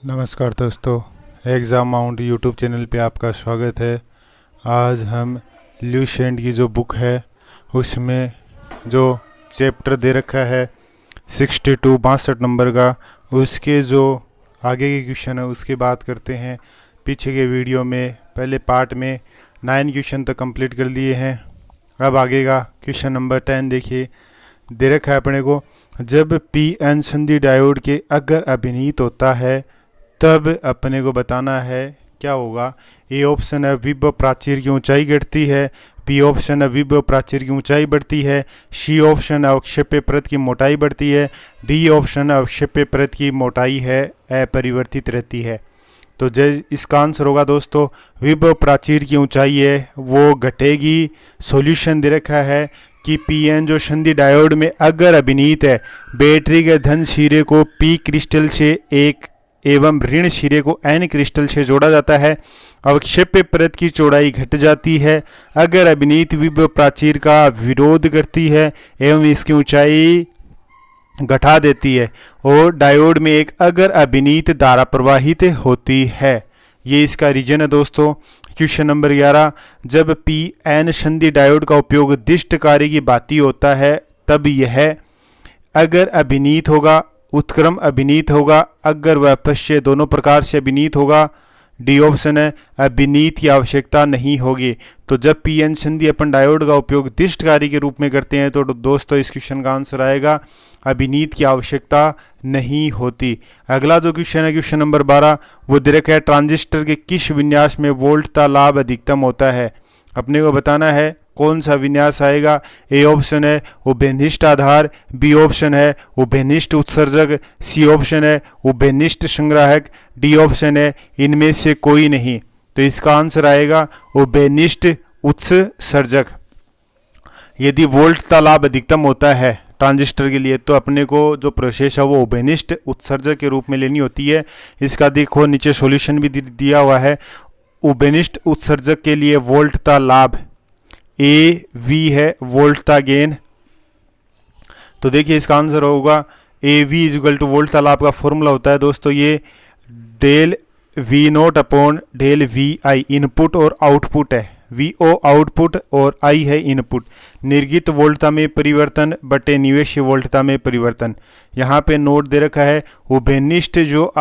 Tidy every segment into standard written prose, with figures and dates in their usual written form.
नमस्कार दोस्तों, exam mount YouTube channel पे आपका स्वागत है। आज हम ल्यूसेंट की जो बुक है उसमें जो चैप्टर दे रखा है 62 नंबर का, उसके जो आगे के क्वेश्चन है उसकी बात करते हैं। पीछे के वीडियो में पहले पार्ट में 9 क्वेश्चन तक कंप्लीट कर लिए हैं। अब आगे का क्वेश्चन नंबर 10 देखिए, दे रखा है अपने को, जब पी एन संधि डायोड के अगर अभिनीत होता है तब अपने को बताना है क्या होगा। ए ऑप्शन है विभव प्राचीर की ऊंचाई घटती है, बी ऑप्शन है विभव प्राचीर की ऊंचाई बढ़ती है, सी ऑप्शन है अवक्षेप्य परत की मोटाई बढ़ती है, डी ऑप्शन है अवक्षेप्य परत की मोटाई है अपरिवर्तित रहती है। तो जय इसका आंसर होगा दोस्तों विभव प्राचीर की ऊंचाई है वो घटेगी। सॉल्यूशन दे रखा है कि पी एन जो संधि डायोड में अगर अभिनीत है, बैटरी के धन सिरे को पी क्रिस्टल से एक एवं ऋण सिरे को एन क्रिस्टल से जोड़ा जाता है, अवक्षेप्य परत की चौड़ाई घट जाती है, अगर अभिनीत विभव प्राचीर का विरोध करती है एवं इसकी ऊंचाई घटा देती है, और डायोड में एक अगर अभिनीत धारा प्रवाहित होती है। ये इसका रीजन है दोस्तों। क्वेश्चन नंबर 11, जब पी एन संधि डायोड का उपयोग दिष्ट कार्य की भांति होता है तब यह अगर अभिनीत होगा, उत्क्रम अभिनीत होगा, अगर वह पश्य दोनों प्रकार से अभिनीत होगा, डी ऑप्शन है अभिनीत की आवश्यकता नहीं होगी। तो जब पी एन संधि अपन डायोड का उपयोग दिष्ट कार्य के रूप में करते हैं तो दोस्तों इस क्वेश्चन का आंसर आएगा अभिनीत की आवश्यकता नहीं होती। अगला जो क्वेश्चन है क्वेश्चन नंबर 12, वो दे रखा है ट्रांजिस्टर के किस विन्यास में वोल्टता लाभ अधिकतम होता है। अपने को बताना है कौन सा विन्यास आएगा। ए ऑप्शन है उभयनिष्ठ आधार, बी ऑप्शन है उभयनिष्ठ उत्सर्जक, सी ऑप्शन है उभयनिष्ठ संग्राहक, डी ऑप्शन है इनमें से कोई नहीं। तो इसका आंसर आएगा उभयनिष्ठ उत्सर्जक। यदि वोल्टता लाभ अधिकतम होता है ट्रांजिस्टर के लिए तो अपने को जो प्रोसेस है वो उभयनिष्ठ उत्सर्जक के रूप में लेनी होती है। इसका देखो नीचे सॉल्यूशन भी दिया हुआ है। उभयनिष्ठ उत्सर्जक के लिए वोल्टता लाभ ए वी है, वोल्टता गेन। तो देखिए इसका आंसर होगा ए वी इजल टू वोल्टता लाभ का फॉर्मूला होता है दोस्तों ये del V naught upon del V I input और आउटपुट है। वी ओ आउटपुट और आई है इनपुट। निर्गित वोल्टता में परिवर्तन बटे निवेश वोल्टता में परिवर्तन। यहाँ पे नोट दे रखा है उभयनिष्ठ जो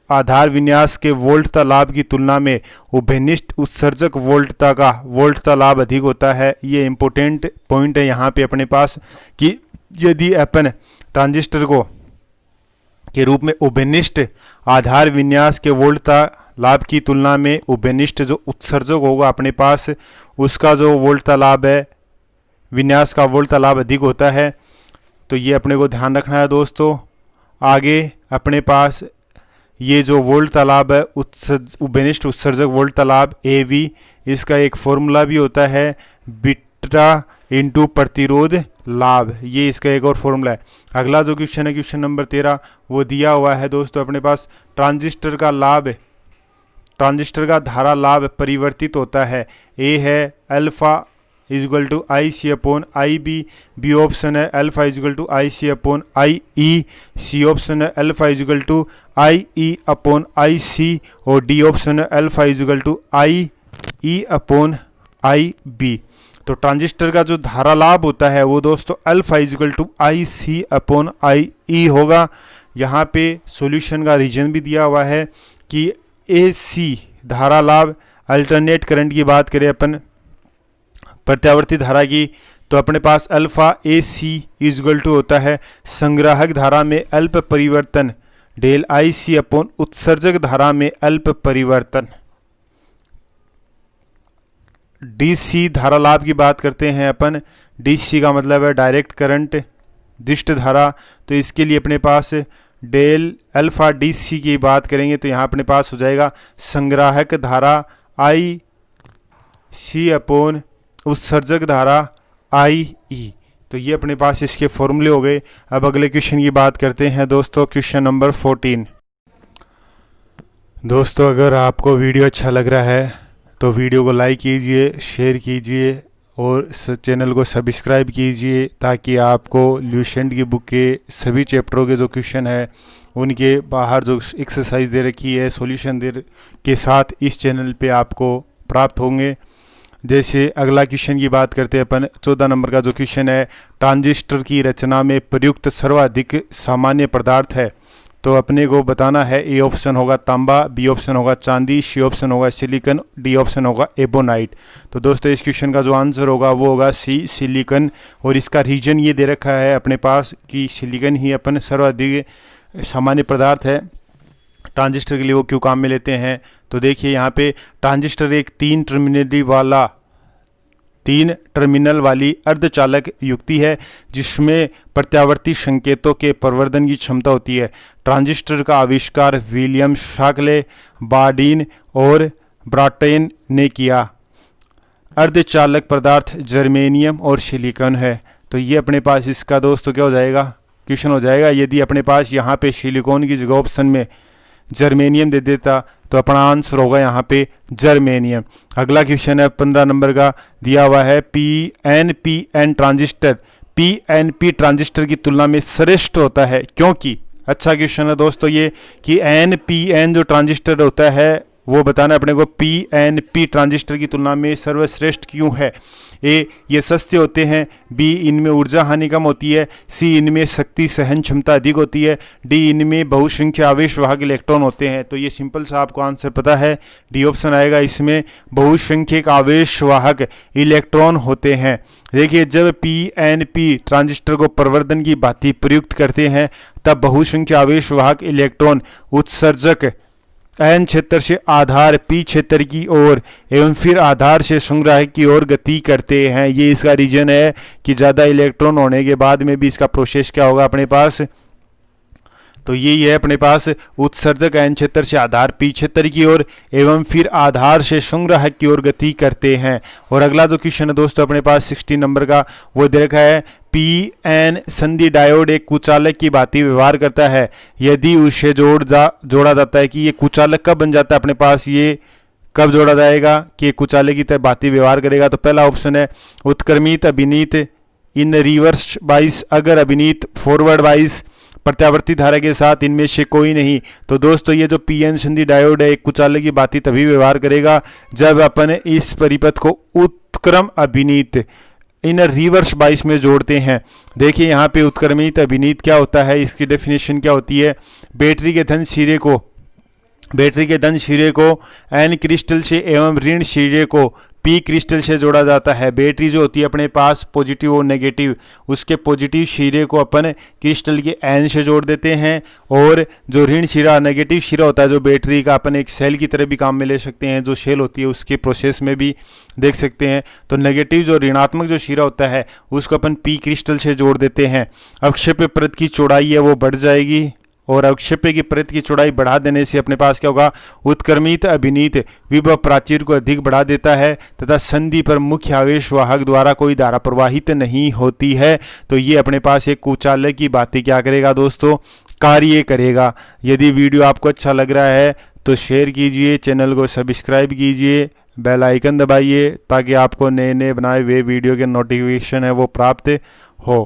आधार विन्यास के वोल्टता लाभ की तुलना में उभयनिष्ठ उत्सर्जक वोल्टता का वोल्टता लाभ अधिक होता है। ये इंपॉर्टेंट पॉइंट है यहाँ पे अपने पास कि यदि अपन ट्रांजिस्टर को के रूप में उभयनिष्ठ आधार विन्यास के वोल्टता लाभ की तुलना में उभयनिष्ठ जो उत्सर्जक होगा अपने पास उसका जो वोल्टता लाभ है विन्यास का वोल्टता लाभ अधिक होता है। तो ये अपने को ध्यान रखना है दोस्तों। आगे अपने पास ये जो वोल्टता लाभ है उभयनिष्ठ उत्सर्जक वोल्टता लाभ ए वी, इसका एक फॉर्मूला भी होता है बीटा इंटू प्रतिरोध लाभ। ये इसका एक और फॉर्मूला है। अगला जो क्वेश्चन है क्वेश्चन नंबर 13, वो दिया हुआ है दोस्तों अपने पास ट्रांजिस्टर का लाभ, ट्रांजिस्टर का धारा लाभ परिवर्तित होता है। ए है alpha equal to I C upon I B, B option है alpha equal to I C upon I E, C option है alpha equal to I E upon I C, और डी ऑप्शन है alpha equal to I E upon I B. तो transistor का जो धारा लाभ होता है वो दोस्तों alpha equal to I C upon I E होगा। यहाँ पे सॉल्यूशन का रीजन भी दिया हुआ है कि ए सी धारा लाभ अल्टरनेट करंट की बात करें अपन प्रत्यावर्ती धारा की तो अपने पास alpha A C equal to होता है संग्राहक धारा में अल्प परिवर्तन डेल आई सी अपॉन उत्सर्जक धारा में अल्प परिवर्तन। डीसी धारा लाभ की बात करते हैं अपन, डीसी का मतलब है डायरेक्ट करंट दिष्ट धारा। तो इसके लिए अपने पास डेल अल्फा डीसी की बात करेंगे तो यहाँ अपने पास हो जाएगा संग्राहक धारा आई सी अपॉन उत्सर्जक धारा आई ई। तो ये अपने पास इसके फॉर्मूले हो गए। अब अगले क्वेश्चन की बात करते हैं दोस्तों क्वेश्चन नंबर 14। दोस्तों अगर आपको वीडियो अच्छा लग रहा है तो वीडियो को लाइक कीजिए, शेयर कीजिए और चैनल को सब्सक्राइब कीजिए ताकि आपको ल्यूसेंट की बुक के सभी चैप्टरों के जो क्वेश्चन है उनके बाहर जो एक्सरसाइज दे रखी है, सॉल्यूशन के साथ इस चैनल पे आपको प्राप्त होंगे। जैसे अगला क्वेश्चन की बात करते हैं अपन, 14 नंबर का जो क्वेश्चन है, ट्रांजिस्टर की रचना में प्रयुक्त सर्वाधिक सामान्य पदार्थ है। तो अपने को बताना है, ए ऑप्शन होगा तांबा, बी ऑप्शन होगा चांदी, सी ऑप्शन होगा सिलिकॉन, डी ऑप्शन होगा एबोनाइट। तो दोस्तों इस क्वेश्चन का जो आंसर होगा वो होगा सी, सिलिकॉन। और इसका रीजन ये दे रखा है अपने पास कि सिलिकॉन ही अपन सर्वाधिक सामान्य पदार्थ है, ट्रांजिस्टर के लिए वो क्यों काम में लेते हैं। तो देखिए यहाँ पे ट्रांजिस्टर एक तीन टर्मिनल वाली अर्धचालक युक्ति है जिसमें प्रत्यावर्ती संकेतों के प्रवर्धन की क्षमता होती है। ट्रांजिस्टर का आविष्कार विलियम शाक्ले, बार्डीन और ब्राटेन ने किया। अर्धचालक पदार्थ जर्मेनियम और सिलिकॉन है। तो ये अपने पास इसका दोस्तों क्या हो जाएगा, क्वेश्चन हो जाएगा। यदि अपने पास यहाँ पे सिलिकॉन की जगह ऑप्शन में जर्मेनियम दे देता तो अपना आंसर होगा यहाँ पे जर्मेनियम। अगला क्वेश्चन है 15 नंबर का, दिया हुआ है PNPN ट्रांजिस्टर PNP ट्रांजिस्टर की तुलना में श्रेष्ठ होता है क्योंकि। अच्छा क्वेश्चन है दोस्तों ये कि NPN जो ट्रांजिस्टर होता है वो बताना अपने को PNP ट्रांजिस्टर की तुलना में सर्वश्रेष्ठ क्यों है। ए, ये सस्ते होते हैं, बी, इनमें ऊर्जा हानि कम होती है, सी, इनमें शक्ति सहन क्षमता अधिक होती है, डी, इनमें बहुसंख्य आवेश वाहक इलेक्ट्रॉन होते हैं। तो ये सिंपल सा आपको आंसर पता है, डी ऑप्शन आएगा, इसमें बहुसंख्यक आवेश वाहक इलेक्ट्रॉन होते हैं। देखिए जब PNP ट्रांजिस्टर को प्रवर्धन की भांति प्रयुक्त करते हैं तब बहुसंख्य आवेश वाहक इलेक्ट्रॉन उत्सर्जक N क्षेत्र से आधार P क्षेत्र की ओर एवं फिर आधार से संग्राहक की ओर गति करते हैं। ये इसका रीजन है कि ज़्यादा इलेक्ट्रॉन होने के बाद में भी इसका प्रोसेस क्या होगा अपने पास। तो यही है अपने पास, उत्सर्जक N क्षेत्र से आधार P क्षेत्र की ओर एवं फिर आधार से संग्राहक की ओर गति करते हैं। और अगला जो क्वेश्चन है दोस्तों अपने पास 16 नंबर का, वो दे रखा है PN संधि डायोड एक कुचालक की भांति व्यवहार करता है। यदि उसे जोड़ा जाता है कि ये कुचालक कब बन जाता है अपने पास, ये कब जोड़ा जाएगा कि कुचालक की तरह भांति व्यवहार करेगा। तो पहला ऑप्शन है उत्क्रमित अभिनीत इन रिवर्स बाइस, अगर अभिनीत फॉरवर्ड बाइस प्रत्यावर्ती धारा के साथ, इनमें से कोई नहीं। तो दोस्तों ये जो PN संधि डायोड है एक कुचालक की भांति तभी व्यवहार करेगा जब अपन इस परिपथ को उत्क्रम अभिनीत इन रिवर्स बाइस में जोड़ते हैं। देखिए यहाँ पे उत्क्रमित अभिनीत क्या होता है, इसकी डेफिनेशन क्या होती है, बैटरी के धन सिरे को N क्रिस्टल से एवं ऋण सिरे को P क्रिस्टल से जोड़ा जाता है। बैटरी जो होती है अपने पास पॉजिटिव और नेगेटिव, उसके पॉजिटिव सिरे को अपन क्रिस्टल के N से जोड़ देते हैं और जो ऋण सिरा नेगेटिव सिरा होता है जो बैटरी का अपन एक सेल की तरह भी काम में ले सकते हैं, जो सेल होती है उसके प्रोसेस में भी देख सकते हैं। तो नेगेटिव जो ऋणात्मक जो सिरा होता है उसको अपन P क्रिस्टल से जोड़ देते हैं। अक्षेप्य परत की चौड़ाई है वो बढ़ जाएगी और अक्षेप्य की परत की चौड़ाई बढ़ा देने से अपने पास क्या होगा, उत्क्रमित अभिनीत विभव प्राचीर को अधिक बढ़ा देता है तथा संधि पर मुख्य आवेश वाहक द्वारा कोई धारा प्रवाहित नहीं होती है। तो ये अपने पास एक कुचालक की भांति क्या करेगा दोस्तों, कार्य करेगा। यदि वीडियो आपको अच्छा लग रहा है तो शेयर कीजिए, चैनल को सब्सक्राइब कीजिए, बेल आइकन दबाइए ताकि आपको नए नए बनाए हुए वीडियो के नोटिफिकेशन है वो प्राप्त हो।